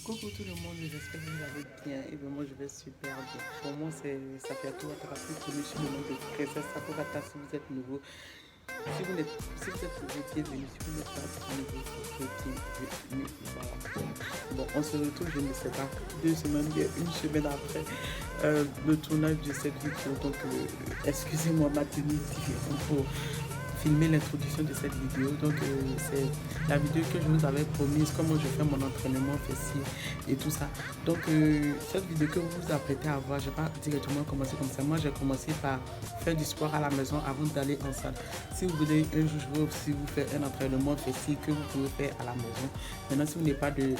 Coucou tout le monde, j'espère que vous allez bien et vraiment je vais super bien. Pour moi, ça fait tout votre rappel pour sur le nom de Princesse Sakurata si vous êtes nouveau. Si vous êtes nouveau, bienvenue. Si vous n'êtes pas nouveau, bienvenue. Voilà. Bon, on se retrouve, je ne sais pas, 2 semaines, bien une semaine après le tournage de cette vidéo. Donc, excusez-moi ma tenue différente pour filmer l'introduction de cette vidéo. Donc c'est la vidéo que je vous avais promise, comment je fais mon entraînement fessier et tout ça. Donc cette vidéo que vous vous apprêtez à voir, je vais pas directement commencer comme ça. Moi j'ai commencé par faire du sport à la maison avant d'aller en salle. Si vous voulez un jour, je vais aussi vous faire un entraînement fessier que vous pouvez faire à la maison. Maintenant si vous n'avez pas de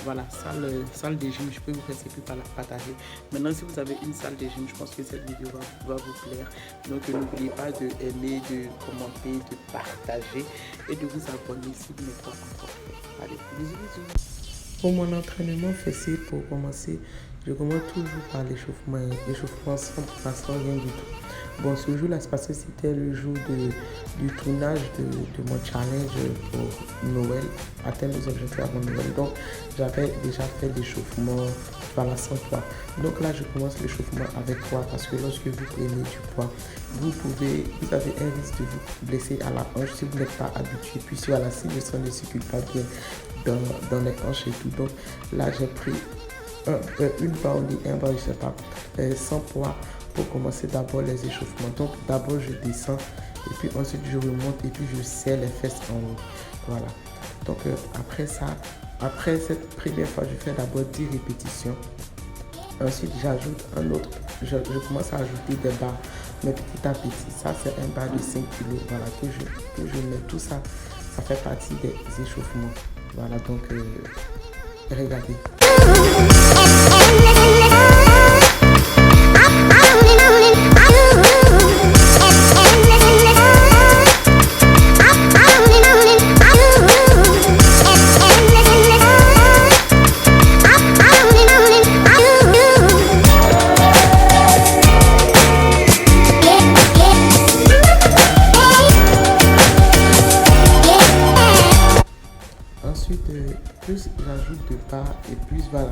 salle de gym, je peux vous faire ce que partager. Maintenant si vous avez une salle de gym, je pense que cette vidéo va vous plaire. Donc n'oubliez pas de aimer, de commenter, de partager et de vous abonner si vous n'êtes pas encore fait. Allez, bisous, bisous. Pour mon entraînement fessier, pour commencer, je commence toujours par l'échauffement. L'échauffement sans rien du tout. Bon, ce jour-là, c'est parce que c'était le jour du tournage de mon challenge pour Noël, atteindre les objectifs avant Noël. Donc, j'avais déjà fait l'échauffement sans poids. Donc là, je commence l'échauffement avec poids parce que lorsque vous prenez du poids, vous avez un risque de vous blesser à la hanche si vous n'êtes pas habitué. Puis voilà, si le sang ne circule pas bien dans les hanches et tout. Donc là, j'ai pris une barre et un barre, je sais pas, sans poids pour commencer d'abord les échauffements. Donc d'abord, je descends et puis ensuite je remonte et puis je serre les fesses en haut. Voilà. Donc après ça, après cette première fois, je fais d'abord 10 répétitions. Ensuite, j'ajoute un autre, je commence à ajouter des barres, mais petit à petit. Ça, c'est un bar de 5 kg, voilà, que je mets. Tout ça, ça fait partie des échauffements. Voilà, donc, regardez. Plus j'ajoute de pas et plus voilà,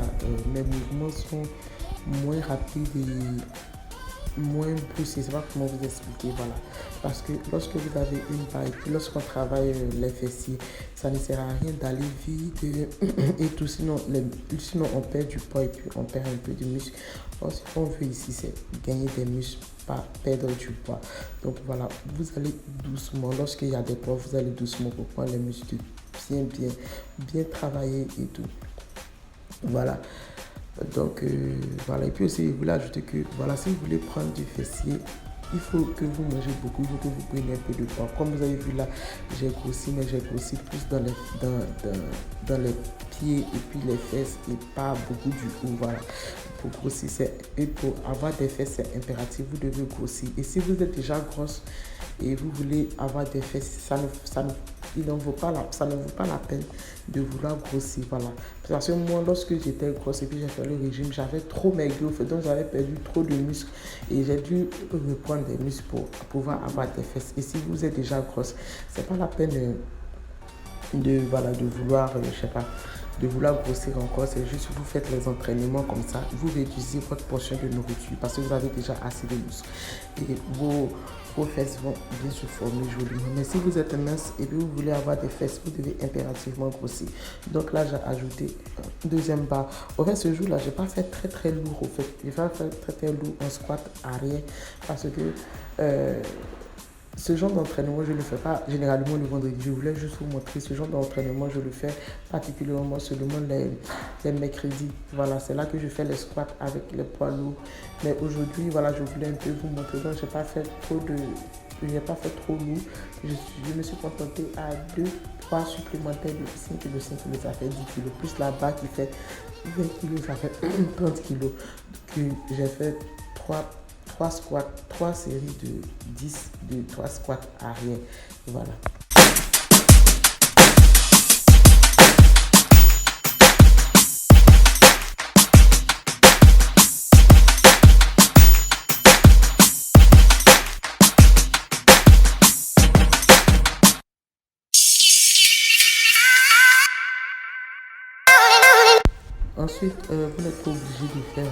mes mouvements sont moins rapides et moins poussés. Je ne sais pas comment vous expliquer, voilà. Parce que lorsque vous avez une barre et puis lorsqu'on travaille les fessiers, ça ne sert à rien d'aller vite et tout, sinon on perd du poids et puis on perd un peu de muscle. Alors, ce qu'on veut ici, c'est gagner des muscles, pas perdre du poids. Donc voilà, vous allez doucement. Lorsqu'il y a des poids, vous allez doucement pour prendre les muscles bien travailler et tout. Voilà. Donc voilà. Et puis aussi, je voulais ajouter que voilà, si vous voulez prendre du fessier, il faut que vous mangez beaucoup, il faut que vous preniez un peu de poids. Comme vous avez vu là, j'ai grossi, mais j'ai grossi plus dans les pieds et puis les fesses et pas beaucoup du haut. Voilà. Pour grossir, et pour avoir des fesses, c'est impératif, vous devez grossir. Et si vous êtes déjà grosse et vous voulez avoir des fesses, ça ne vaut pas la peine de vouloir grossir. Voilà. Parce que moi, lorsque j'étais grosse et puis j'ai fait le régime, j'avais trop maigri, donc j'avais perdu trop de muscles et j'ai dû reprendre des muscles pour pouvoir avoir des fesses. Et si vous êtes déjà grosse, c'est pas la peine de vouloir, de vouloir grossir encore. C'est juste vous faites les entraînements comme ça, vous réduisez votre portion de nourriture parce que vous avez déjà assez de muscles et vos fesses vont bien se former joliment. Mais si vous êtes mince et que vous voulez avoir des fesses, vous devez impérativement grossir. Donc là, j'ai ajouté une deuxième barre. Au fait, ce jour-là, je n'ai pas fait très lourd. Au fait, je n'ai pas fait très lourd en squat arrière parce que ce genre d'entraînement, je ne le fais pas généralement le vendredi. Je voulais juste vous montrer ce genre d'entraînement. Je le fais particulièrement seulement les mercredis. Voilà, c'est là que je fais les squats avec les poids lourds. Mais aujourd'hui, voilà, je voulais un peu vous montrer. Donc, je n'ai pas fait trop lourd. Je me suis contenté à 2 poids supplémentaires de 5 kg. 5 kg, ça fait 10 kg. Plus la barre qui fait 20 kg, ça fait 30 kg. Donc, j'ai fait 3 squats, 3 séries de 10, de 3 squats arrière. Voilà. Ensuite, vous n'êtes pas obligé de faire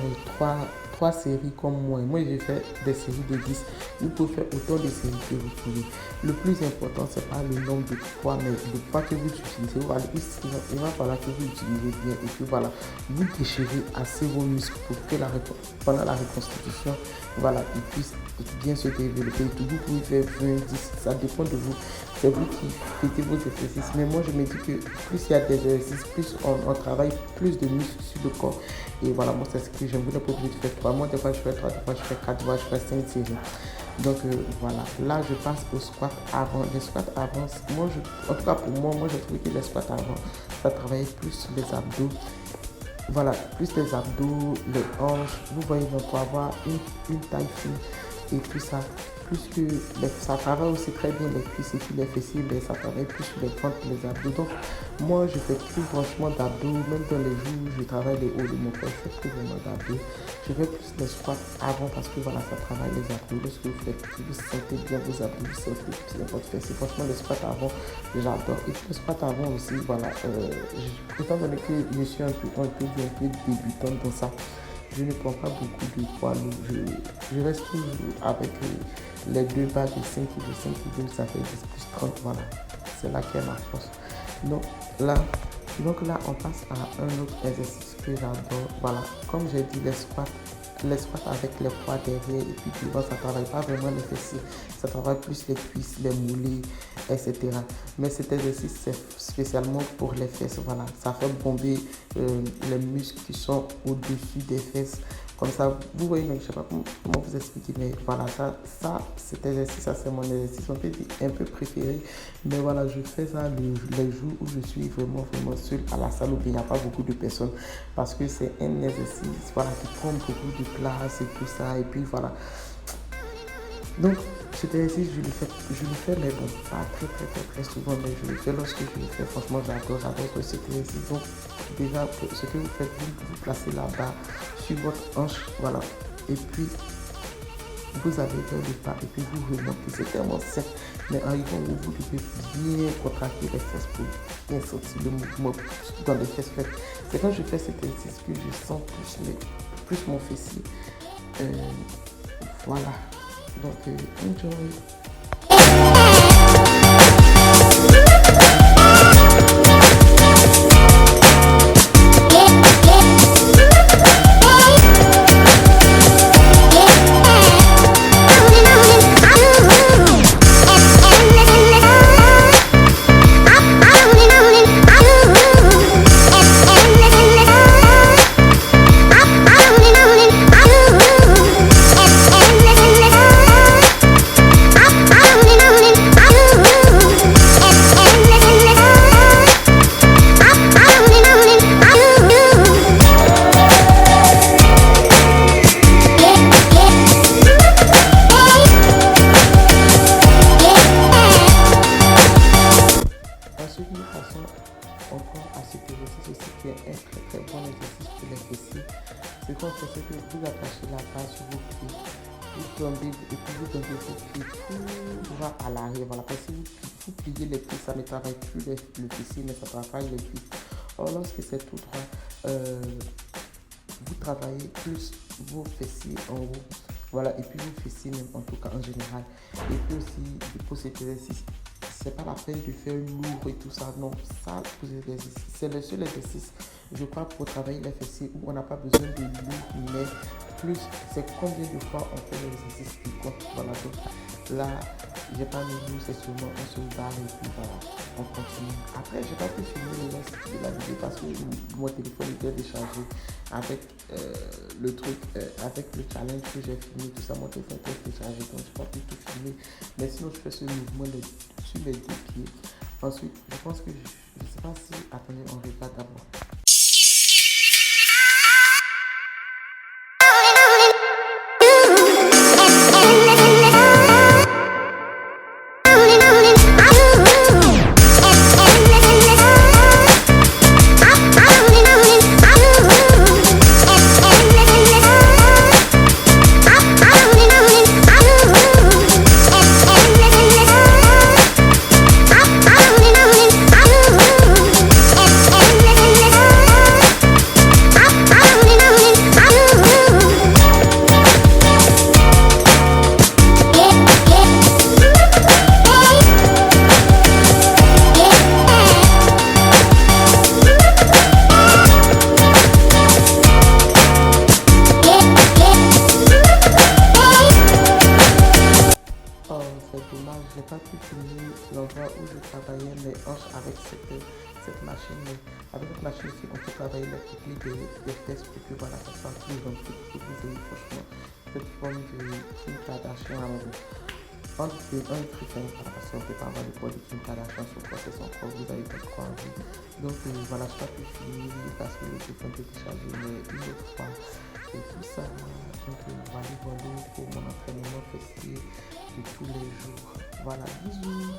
trois séries comme moi. Moi, j'ai fait des séries de 10. Vous pouvez faire autant de séries que vous pouvez. Le plus important, c'est pas le nombre de poids, mais le poids que vous utilisez. Voilà, il va falloir que vous utilisez bien. Et puis voilà, vous déchirez assez vos muscles pour que pendant la reconstitution, voilà, ils puissent bien se développer. Vous pouvez faire 20, 10, ça dépend de vous. C'est vous qui faites vos exercices. Mais moi, je me dis que plus il y a des exercices, plus on travaille plus de muscles sur le corps. Et voilà, moi, c'est ce que j'aime. Vous n'êtes pas obligé de faire 3. Moi, des fois, je fais 3, des fois, je fais 4, des fois, je fais 5 séries. Donc, voilà. Là, je passe au squat avant. Les squats avant, en tout cas, pour moi, j'ai trouvé que les squats avant, ça travaillait plus les abdos. Voilà, plus les abdos, les hanches. Vous voyez, donc, pour avoir une taille fine et tout ça. Plus que ça travaille aussi très bien les cuisses et puis les fessiers, mais ça travaille plus sur les ventres et les abdos. Donc, moi, je fais plus franchement d'abdos, même dans les jours où je travaille les hauts de mon corps, je fais plus vraiment d'abdos. Je fais plus les squats avant parce que voilà, ça travaille les abdos. Lorsque vous sentez bien vos abdos, vous sentez bien votre fessier. Franchement, les squats avant, j'adore. Et puis les squats avant aussi, voilà, étant donné que je suis un peu débutante dans ça, je ne prends pas beaucoup de poids lourds. Je reste toujours avec les deux barres de 5 kg, 5 kg, ça fait 10 plus 30, voilà. C'est là qu'est ma force. Donc là, on passe à un autre exercice que j'adore. Voilà, comme j'ai dit, les squats avec les poids derrière et puis devant, ça ne travaille pas vraiment les fessiers, ça travaille plus les cuisses, les mollets, etc. Mais cet exercice, c'est spécialement pour les fesses. Voilà, ça fait bomber les muscles qui sont au-dessus des fesses. Comme ça, vous voyez, je ne sais pas comment vous expliquer, mais voilà, cet exercice, ça c'est mon exercice, on peut dire un peu préféré. Mais voilà, je fais ça les jours où je suis vraiment seul à la salle où il n'y a pas beaucoup de personnes. Parce que c'est un exercice, voilà, qui prend beaucoup de place et tout ça. Et puis voilà. Donc, cet exercice, je le fais, mais bon, pas très souvent, mais je le fais lorsque je le fais. Franchement, j'adore cet exercice. Donc, déjà, ce que vous faites, vous placez la barre sur votre hanche, voilà. Et puis, vous avez vers le pas, et puis vous remontez. C'est tellement sec, mais en arrivant où vous devez bien contracter les fesses pour bien sentir le mouvement dans les fesses. C'est quand je fais cet exercice que je sens plus mon fessier. Voilà. Donc, enjoy. Encore à cet exercice aussi qui est un très bon exercice pour les fessiers. Ce qu'on fait, c'est que vous attachez la barre sur vos pieds, vous tombez et puis vous tombez vos pieds tout droit à l'arrière. Voilà, parce que si vous pliez les pieds, ça ne travaille plus le fessier, mais ça travaille les cuisses. Or, lorsque c'est tout droit, vous travaillez plus vos fessiers en haut. Voilà, et puis vos fessiers même, en tout cas en général. Et puis aussi, pour cet exercice, c'est pas la peine de faire lourd et tout ça. Non, ça, c'est le seul exercice, je crois, pour travailler les fessiers où on n'a pas besoin de lourd, mais plus, c'est combien de fois on fait l'exercice qui compte. Voilà, donc là, j'ai pas mis lourd, c'est seulement on se barre et puis voilà, on continue. Après, j'ai pas pu filmer le reste de la vidéo parce que mon téléphone était déchargé avec le truc, avec le challenge que j'ai filmé, tout ça, mon téléphone était déchargé, donc j'ai pas pu tout filmer. Mais sinon, je fais ce mouvement sur les deux pieds. Ensuite, je pense que je sais pas si, attendez, on regarde d'abord. machine, mais avec cette machine aussi, on peut travailler la technique des fesses pour que voilà, ça soit plus un truc pour vidéo, franchement. Cette forme de Kim Kardashian, un truc, parce qu'on ne peut pas avoir le poids de Kim Kardashian sur quoi c'est son corps, vous avez votre corps à vous. Donc voilà, je crois que je finis parce que le téléphone peut décharger, mais une autre fois. Et tout ça, donc voilà, pour mon entraînement fessier de tous les jours. Voilà, bisous.